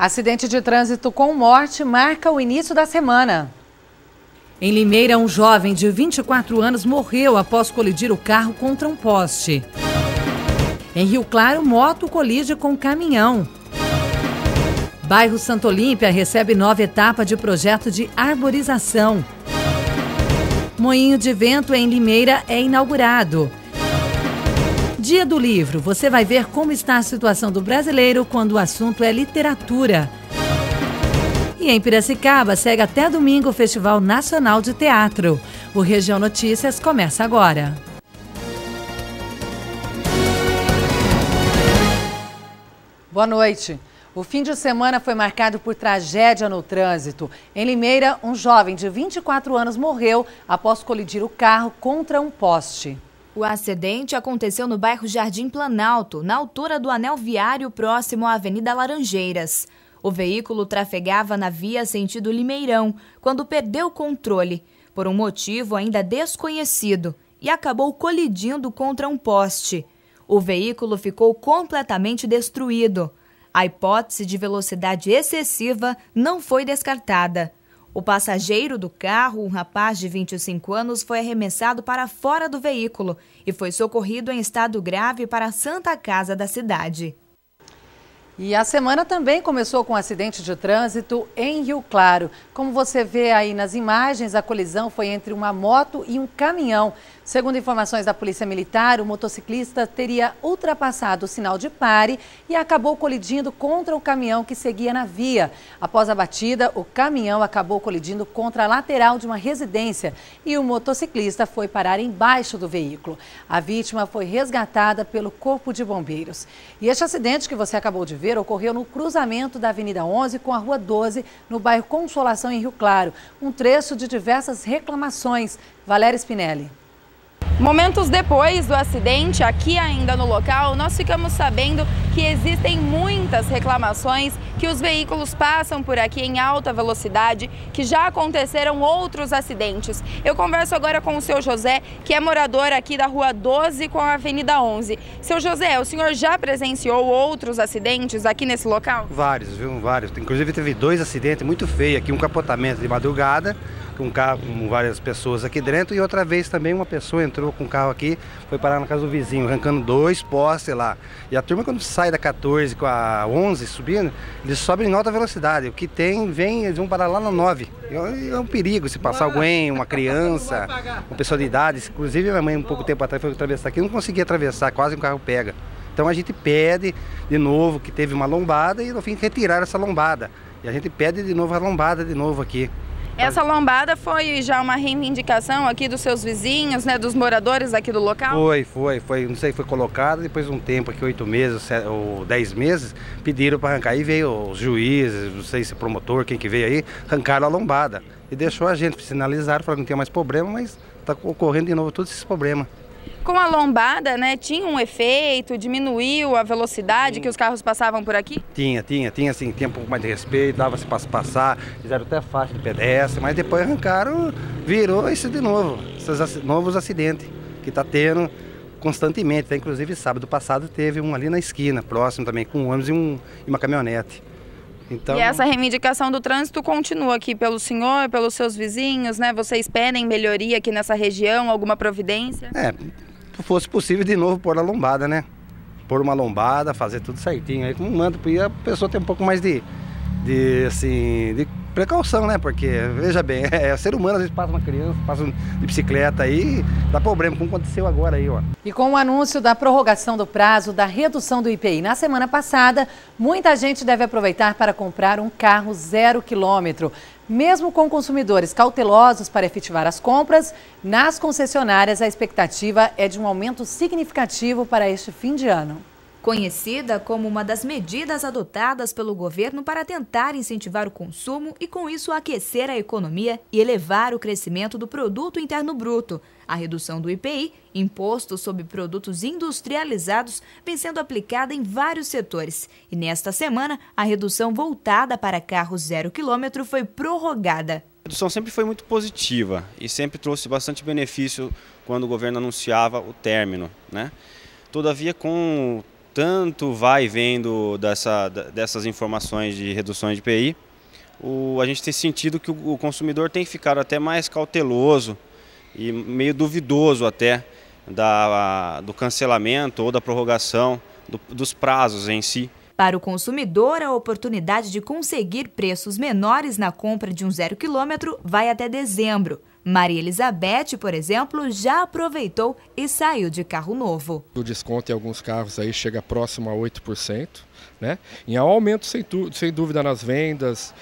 Acidente de trânsito com morte marca o início da semana. Em Limeira, um jovem de 24 anos morreu após colidir o carro contra um poste. Em Rio Claro, moto colide com caminhão. Bairro Santo Olímpia recebe nova etapa de projeto de arborização. Moinho de vento em Limeira é inaugurado. Dia do livro, você vai ver como está a situação do brasileiro quando o assunto é literatura. E em Piracicaba, segue até domingo o Festival Nacional de Teatro. O Região Notícias começa agora. Boa noite. O fim de semana foi marcado por tragédia no trânsito. Em Limeira, um jovem de 24 anos morreu após colidir o carro contra um poste. O acidente aconteceu no bairro Jardim Planalto, na altura do anel viário próximo à Avenida Laranjeiras. O veículo trafegava na via sentido Limeirão, quando perdeu o controle, por um motivo ainda desconhecido, e acabou colidindo contra um poste. O veículo ficou completamente destruído. A hipótese de velocidade excessiva não foi descartada. O passageiro do carro, um rapaz de 25 anos, foi arremessado para fora do veículo e foi socorrido em estado grave para a Santa Casa da cidade. E a semana também começou com um acidente de trânsito em Rio Claro. Como você vê aí nas imagens, a colisão foi entre uma moto e um caminhão. Segundo informações da Polícia Militar, o motociclista teria ultrapassado o sinal de pare e acabou colidindo contra o caminhão que seguia na via. Após a batida, o caminhão acabou colidindo contra a lateral de uma residência e o motociclista foi parar embaixo do veículo. A vítima foi resgatada pelo Corpo de Bombeiros. E este acidente que você acabou de ver ocorreu no cruzamento da Avenida 11 com a Rua 12, no bairro Consolação, em Rio Claro. Um trecho de diversas reclamações. Valéria Spinelli. Momentos depois do acidente, aqui ainda no local, nós ficamos sabendo que existem muitas reclamações que os veículos passam por aqui em alta velocidade, que já aconteceram outros acidentes. Eu converso agora com o seu José, que é morador aqui da Rua 12 com a Avenida 11. Seu José, o senhor já presenciou outros acidentes aqui nesse local? Vários, viu? Vários. Inclusive teve 2 acidentes muito feios aqui, um capotamento de madrugada, com um carro com várias pessoas aqui dentro, e outra vez também uma pessoa entrou com um carro aqui, foi parar na casa do vizinho, arrancando 2 postes lá. E a turma, quando sai da 14 com a 11 subindo, eles sobem em alta velocidade. O que tem, eles vão parar lá na 9. É um perigo se passar alguém, uma criança, uma pessoa de idade. Inclusive minha mãe, um pouco tempo atrás, foi atravessar aqui, não conseguia atravessar, quase o carro pega. Então a gente pede de novo que teve uma lombada e no fim retiraram essa lombada. E a gente pede de novo a lombada de novo aqui. Essa lombada foi já uma reivindicação aqui dos seus vizinhos, né, dos moradores aqui do local? Foi, não sei, foi colocado, depois de um tempo aqui, 8 meses ou 10 meses, pediram para arrancar. Aí veio os juízes, não sei se promotor, quem que veio aí, arrancaram a lombada. E deixou a gente, sinalizar, falaram que não tinha mais problema, mas está ocorrendo de novo todos esses problemas. Com a lombada, né, tinha um efeito, diminuiu a velocidade que os carros passavam por aqui? Tinha sim, tinha um pouco mais de respeito, dava-se para passar, fizeram até faixa de pedestre, mas depois arrancaram, virou isso de novo, esses novos acidentes que está tendo constantemente. Inclusive sábado passado teve um ali na esquina, próximo também, com um ônibus e uma caminhonete. Então, e essa reivindicação do trânsito continua aqui pelo senhor, pelos seus vizinhos, né? Vocês pedem melhoria aqui nessa região, alguma providência? Se fosse possível de novo pôr a lombada, né? Pôr uma lombada, fazer tudo certinho. Aí como manda, a pessoa tem um pouco mais de precaução, né? Porque, veja bem, ser humano, às vezes passa uma criança, passa de bicicleta aí, dá problema, como aconteceu agora aí, ó. E com o anúncio da prorrogação do prazo da redução do IPI na semana passada, muita gente deve aproveitar para comprar um carro 0 quilômetro. Mesmo com consumidores cautelosos para efetivar as compras, nas concessionárias a expectativa é de um aumento significativo para este fim de ano. Conhecida como uma das medidas adotadas pelo governo para tentar incentivar o consumo e, com isso, aquecer a economia e elevar o crescimento do Produto Interno Bruto. A redução do IPI, imposto sobre produtos industrializados, vem sendo aplicada em vários setores. E nesta semana, a redução voltada para carros 0 quilômetro foi prorrogada. A redução sempre foi muito positiva e sempre trouxe bastante benefício quando o governo anunciava o término, né? Todavia, com tanto vai e vendo dessas informações de reduções de IPI, a gente tem sentido que o consumidor tem ficado até mais cauteloso e meio duvidoso até do cancelamento ou da prorrogação dos prazos em si. Para o consumidor, a oportunidade de conseguir preços menores na compra de um 0 km vai até dezembro. Maria Elizabeth, por exemplo, já aproveitou e saiu de carro novo. O desconto em alguns carros aí chega próximo a 8%, né? E há um aumento sem dúvida nas vendas,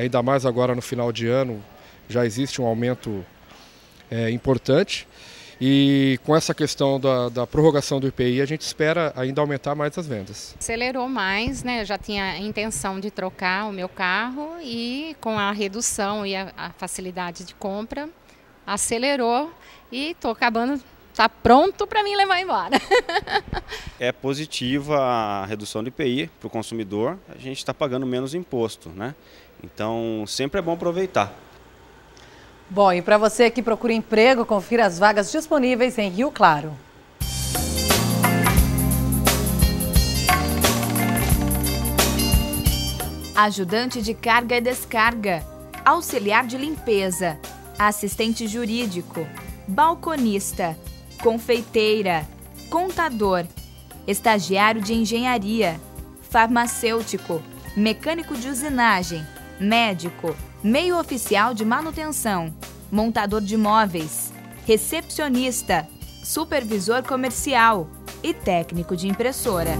ainda mais agora no final de ano, já existe um aumento importante. E com essa questão da prorrogação do IPI, a gente espera ainda aumentar mais as vendas. Acelerou mais, né? Eu já tinha a intenção de trocar o meu carro e com a redução e a facilidade de compra, acelerou e estou acabando, está pronto para mim levar embora. É positiva a redução do IPI para o consumidor, a gente está pagando menos imposto, né? Então sempre é bom aproveitar. Bom, e para você que procura emprego, confira as vagas disponíveis em Rio Claro. Ajudante de carga e descarga, auxiliar de limpeza, assistente jurídico, balconista, confeiteira, contador, estagiário de engenharia, farmacêutico, mecânico de usinagem, médico, meio oficial de manutenção, montador de móveis, recepcionista, supervisor comercial e técnico de impressora.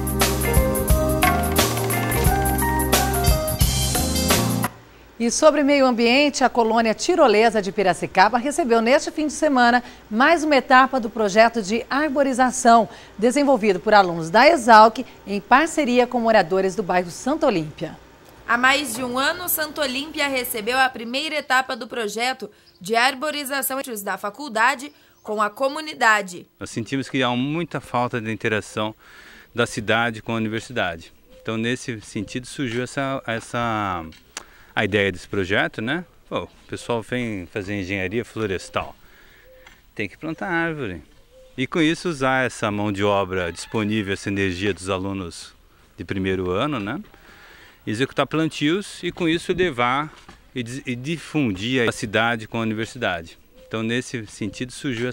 E sobre meio ambiente, a colônia tirolesa de Piracicaba recebeu neste fim de semana mais uma etapa do projeto de arborização, desenvolvido por alunos da Exalc em parceria com moradores do bairro Santa Olímpia. Há mais de um ano, Santa Olímpia recebeu a primeira etapa do projeto de arborização da faculdade com a comunidade. Nós sentimos que há muita falta de interação da cidade com a universidade. Então, nesse sentido, surgiu a ideia desse projeto, né? O pessoal vem fazer engenharia florestal, tem que plantar árvore. E com isso usar essa mão de obra disponível, essa energia dos alunos de primeiro ano, né? Executar plantios e com isso levar e difundir a cidade com a universidade. Então nesse sentido surgiu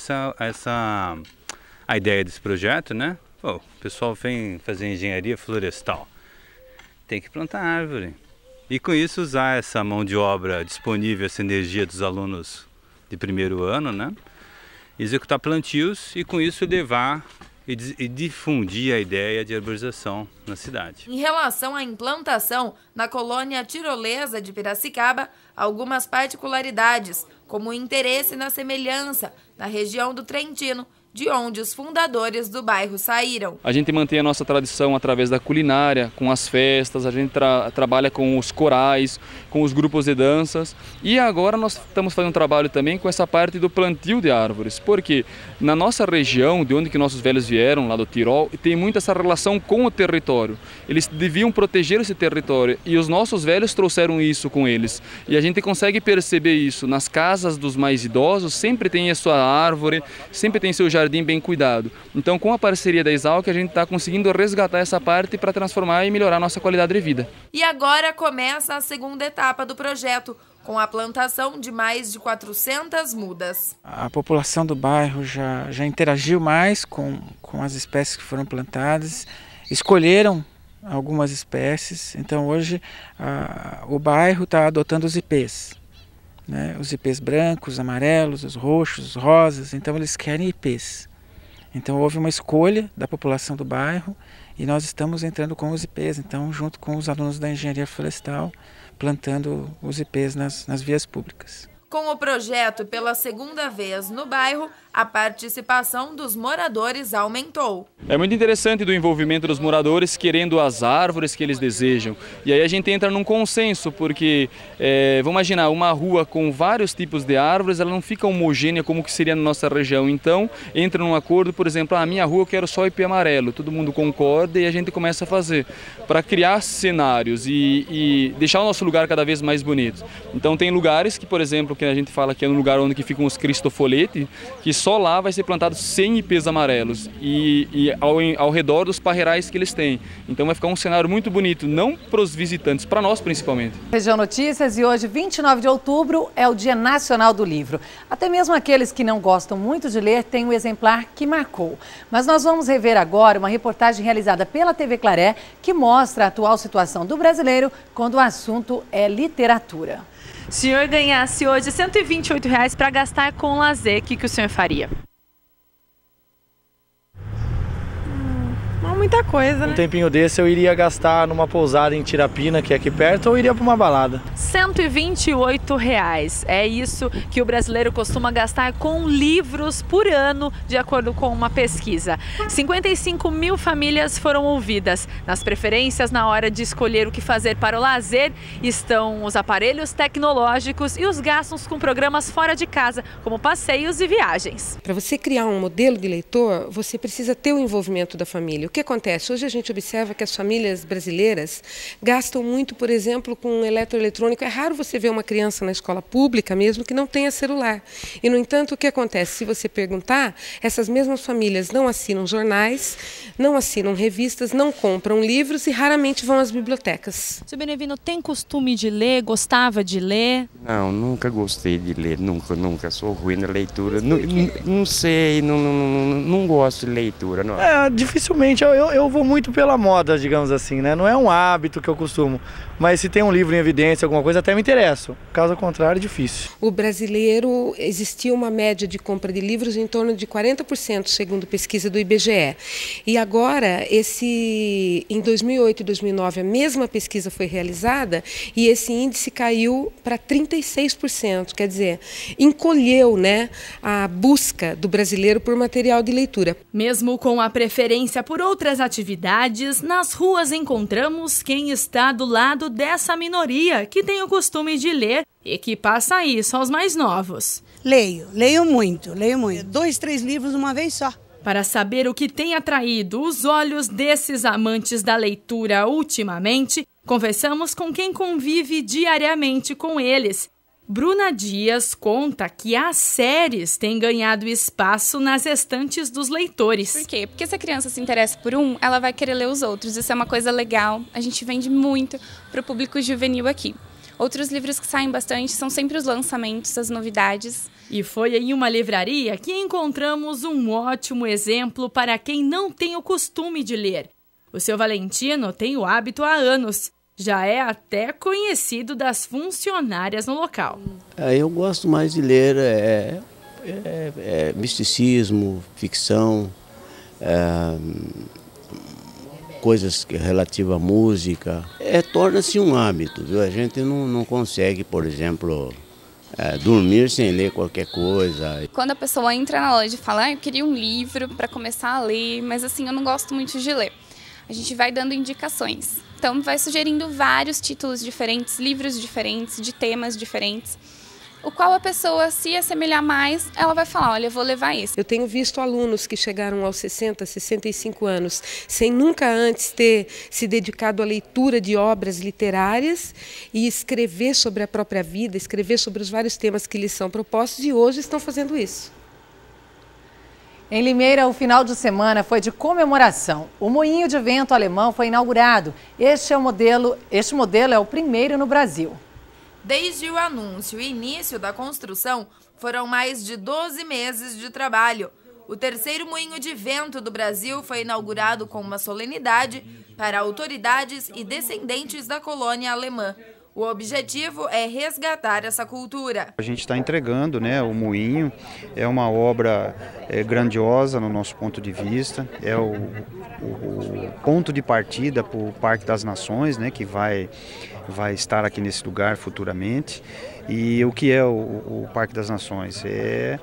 a ideia desse projeto, né? O pessoal vem fazer engenharia florestal, tem que plantar árvore. E com isso usar essa mão de obra disponível, essa energia dos alunos de primeiro ano, né? Executar plantios e com isso levar e difundir a ideia de arborização na cidade. Em relação à implantação na colônia tirolesa de Piracicaba, algumas particularidades, como o interesse na semelhança na região do Trentino, de onde os fundadores do bairro saíram. A gente mantém a nossa tradição através da culinária, com as festas, a gente trabalha com os corais, com os grupos de danças e agora nós estamos fazendo um trabalho também com essa parte do plantio de árvores, porque na nossa região, de onde que nossos velhos vieram, lá do Tirol, tem muito essa relação com o território. Eles deviam proteger esse território e os nossos velhos trouxeram isso com eles. E a gente consegue perceber isso nas casas dos mais idosos, sempre tem a sua árvore, sempre tem seu jardim bem cuidado. Então, com a parceria da Exalc, a gente está conseguindo resgatar essa parte para transformar e melhorar a nossa qualidade de vida. E agora começa a segunda etapa do projeto, com a plantação de mais de 400 mudas. A população do bairro já interagiu mais com as espécies que foram plantadas, escolheram algumas espécies, então hoje o bairro está adotando os ipês. Né, os ipês brancos, amarelos, os roxos, os rosas, então eles querem ipês. Então houve uma escolha da população do bairro e nós estamos entrando com os ipês, então junto com os alunos da engenharia florestal, plantando os ipês nas vias públicas. Com o projeto pela segunda vez no bairro, a participação dos moradores aumentou. É muito interessante do envolvimento dos moradores querendo as árvores que eles desejam. E aí a gente entra num consenso, porque vamos imaginar, uma rua com vários tipos de árvores, ela não fica homogênea como que seria na nossa região. Então, entra num acordo, por exemplo, a minha rua eu quero só ipê amarelo. Todo mundo concorda e a gente começa a fazer, para criar cenários e deixar o nosso lugar cada vez mais bonito. Então tem lugares que, por exemplo, que a gente fala que é um lugar onde que ficam os cristofoletes, que só só lá vai ser plantado 100 ipês amarelos e ao redor dos parreirais que eles têm. Então vai ficar um cenário muito bonito, não para os visitantes, para nós principalmente. Região Notícias, e hoje, 29 de outubro, é o Dia Nacional do Livro. Até mesmo aqueles que não gostam muito de ler têm um exemplar que marcou. Mas nós vamos rever agora uma reportagem realizada pela TV Claré que mostra a atual situação do brasileiro quando o assunto é literatura. Se o senhor ganhasse hoje R$ 128 para gastar com lazer, o que o senhor faria? Não muita coisa, né? Um tempinho desse eu iria gastar numa pousada em Tirapina, que é aqui perto, ou iria para uma balada. R$ 128. É isso que o brasileiro costuma gastar com livros por ano, de acordo com uma pesquisa. 55 mil famílias foram ouvidas. Nas preferências, na hora de escolher o que fazer para o lazer, estão os aparelhos tecnológicos e os gastos com programas fora de casa, como passeios e viagens. Para você criar um modelo de leitor, você precisa ter o envolvimento da família. O que acontece? Hoje a gente observa que as famílias brasileiras gastam muito, por exemplo, com eletroeletrônico. É raro você ver uma criança na escola pública mesmo que não tenha celular. E, no entanto, o que acontece? Se você perguntar, essas mesmas famílias não assinam jornais, não assinam revistas, não compram livros e raramente vão às bibliotecas. Seu Benevino tem costume de ler? Gostava de ler? Não, nunca gostei de ler, nunca. Sou ruim na leitura. Não sei, não gosto de leitura. Não. Dificilmente. Eu vou muito pela moda, digamos assim, né? Não é um hábito que eu costumo, mas se tem um livro em evidência, alguma coisa, até me interesso. Caso contrário, é difícil. O brasileiro, existia uma média de compra de livros em torno de 40%, segundo pesquisa do IBGE. E agora, em 2008 e 2009, a mesma pesquisa foi realizada e esse índice caiu para 36%. Quer dizer, encolheu, né, a busca do brasileiro por material de leitura. Mesmo com a preferência por outras atividades, nas ruas encontramos quem está do lado dessa minoria que tem o costume de ler e que passa isso aos mais novos. Leio muito. 2, 3 livros uma vez só. Para saber o que tem atraído os olhos desses amantes da leitura ultimamente, conversamos com quem convive diariamente com eles. Bruna Dias conta que as séries têm ganhado espaço nas estantes dos leitores. Por quê? Porque se a criança se interessa por um, ela vai querer ler os outros. Isso é uma coisa legal. A gente vende muito para o público juvenil aqui. Outros livros que saem bastante são sempre os lançamentos, as novidades. E foi em uma livraria que encontramos um ótimo exemplo para quem não tem o costume de ler. O seu Valentino tem o hábito há anos. Já é até conhecido das funcionárias no local. Eu gosto mais de ler misticismo, ficção, coisas relativas à música. Torna-se um hábito, viu? A gente não consegue, por exemplo, dormir sem ler qualquer coisa. Quando a pessoa entra na loja e fala, eu queria um livro para começar a ler, mas assim, eu não gosto muito de ler. A gente vai dando indicações. Então, vai sugerindo vários títulos diferentes, livros diferentes, de temas diferentes. O qual a pessoa, se assemelhar mais, ela vai falar, olha, eu vou levar esse. Eu tenho visto alunos que chegaram aos 60, 65 anos, sem nunca antes ter se dedicado à leitura de obras literárias e escrever sobre a própria vida, escrever sobre os vários temas que lhes são propostos, e hoje estão fazendo isso. Em Limeira, o final de semana foi de comemoração. O moinho de vento alemão foi inaugurado. Este modelo é o primeiro no Brasil. Desde o anúncio e início da construção, foram mais de 12 meses de trabalho. O terceiro moinho de vento do Brasil foi inaugurado com uma solenidade para autoridades e descendentes da colônia alemã. O objetivo é resgatar essa cultura. A gente está entregando, né, o moinho, é uma obra grandiosa no nosso ponto de vista, é o ponto de partida para o Parque das Nações, né, que vai estar aqui nesse lugar futuramente. E o que é o Parque das Nações? É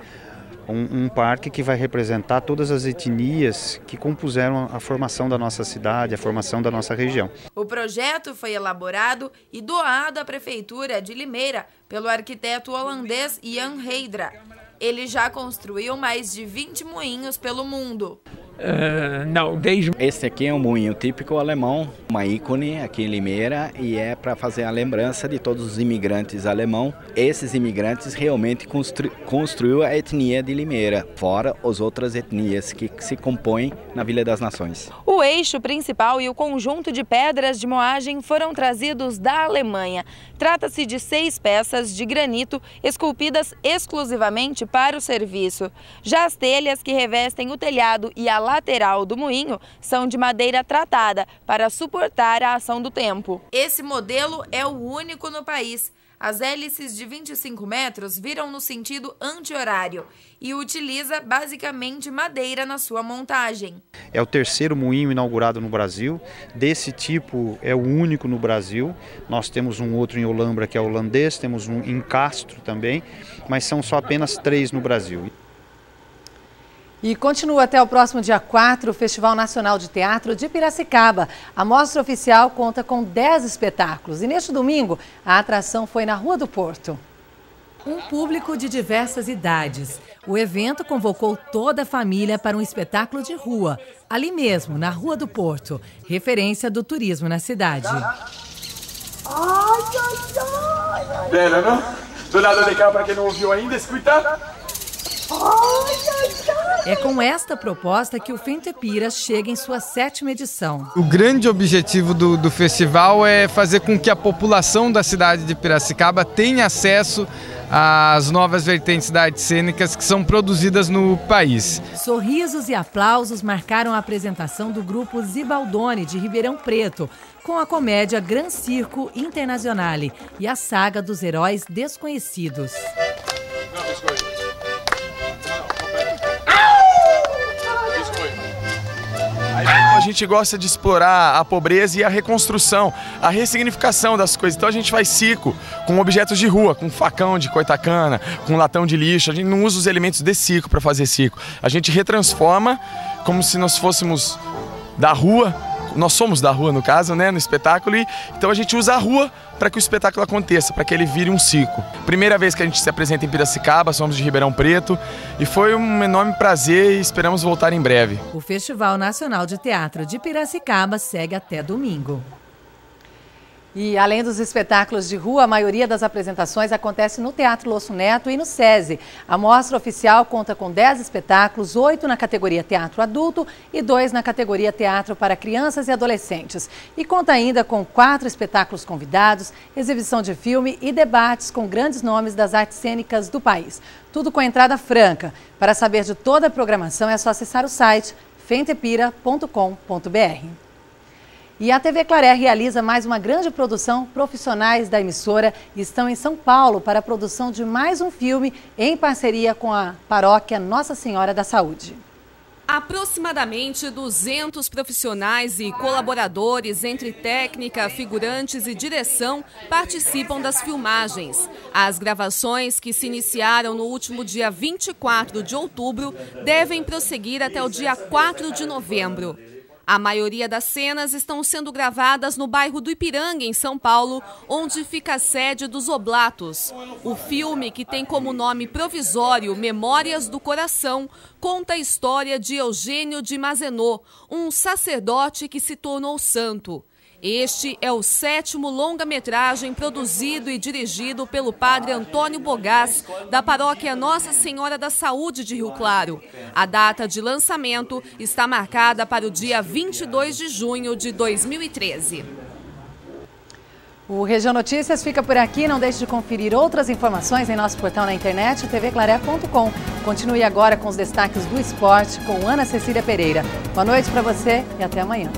um parque que vai representar todas as etnias que compuseram a formação da nossa cidade, a formação da nossa região. O projeto foi elaborado e doado à Prefeitura de Limeira pelo arquiteto holandês Jan Heidra. Ele já construiu mais de 20 moinhos pelo mundo. Não, desde... Esse aqui é um moinho típico alemão, uma ícone aqui em Limeira, e é para fazer a lembrança de todos os imigrantes alemãos. Esses imigrantes realmente construiu a etnia de Limeira, fora as outras etnias que se compõem na Vila das Nações. O eixo principal e o conjunto de pedras de moagem foram trazidos da Alemanha. Trata-se de 6 peças de granito esculpidas exclusivamente para o serviço. Já as telhas que revestem o telhado e a lateral do moinho são de madeira tratada para suportar a ação do tempo. Esse modelo é o único no país. As hélices de 25 metros viram no sentido anti-horário e utiliza basicamente madeira na sua montagem. É o terceiro moinho inaugurado no Brasil. Desse tipo é o único no Brasil. Nós temos um outro em Olambra que é holandês, temos um em Castro também, mas são só apenas 3 no Brasil. E continua até o próximo dia 4 o Festival Nacional de Teatro de Piracicaba. A mostra oficial conta com 10 espetáculos e neste domingo a atração foi na Rua do Porto. Um público de diversas idades. O evento convocou toda a família para um espetáculo de rua, ali mesmo, na Rua do Porto, referência do turismo na cidade. Bela, não? Do lado de cá, para quem não ouviu ainda, escuta. É com esta proposta que o Fentepira chega em sua 7ª edição. O grande objetivo do festival é fazer com que a população da cidade de Piracicaba tenha acesso às novas vertentes da artes cênicas que são produzidas no país. Sorrisos e aplausos marcaram a apresentação do grupo Zibaldone de Ribeirão Preto, com a comédia Gran Circo Internazionale e a saga dos heróis desconhecidos. A gente gosta de explorar a pobreza e a reconstrução, a ressignificação das coisas. Então a gente faz circo com objetos de rua, com facão de coitacana, com latão de lixo. A gente não usa os elementos de circo para fazer circo. A gente retransforma como se nós fôssemos da rua. Nós somos da rua, no caso, né, no espetáculo, e então a gente usa a rua para que o espetáculo aconteça, para que ele vire um circo. Primeira vez que a gente se apresenta em Piracicaba, somos de Ribeirão Preto, e foi um enorme prazer e esperamos voltar em breve. O Festival Nacional de Teatro de Piracicaba segue até domingo. E além dos espetáculos de rua, a maioria das apresentações acontece no Teatro Losso Neto e no SESI. A mostra oficial conta com 10 espetáculos, 8 na categoria Teatro Adulto e 2 na categoria Teatro para Crianças e Adolescentes. E conta ainda com 4 espetáculos convidados, exibição de filme e debates com grandes nomes das artes cênicas do país. Tudo com entrada franca. Para saber de toda a programação é só acessar o site fentepira.com.br. E a TV Claré realiza mais uma grande produção. Profissionais da emissora estão em São Paulo para a produção de mais um filme em parceria com a paróquia Nossa Senhora da Saúde. Aproximadamente 200 profissionais e colaboradores, entre técnica, figurantes e direção, participam das filmagens. As gravações, que se iniciaram no último dia 24 de outubro, devem prosseguir até o dia 4 de novembro. A maioria das cenas estão sendo gravadas no bairro do Ipiranga, em São Paulo, onde fica a sede dos Oblatos. O filme, que tem como nome provisório Memórias do Coração, conta a história de Eugênio de Mazenot, um sacerdote que se tornou santo. Este é o 7º longa-metragem produzido e dirigido pelo padre Antônio Bogás, da paróquia Nossa Senhora da Saúde de Rio Claro. A data de lançamento está marcada para o dia 22 de junho de 2013. O Região Notícias fica por aqui. Não deixe de conferir outras informações em nosso portal na internet, tvclaré.com. Continue agora com os destaques do esporte com Ana Cecília Pereira. Boa noite para você e até amanhã.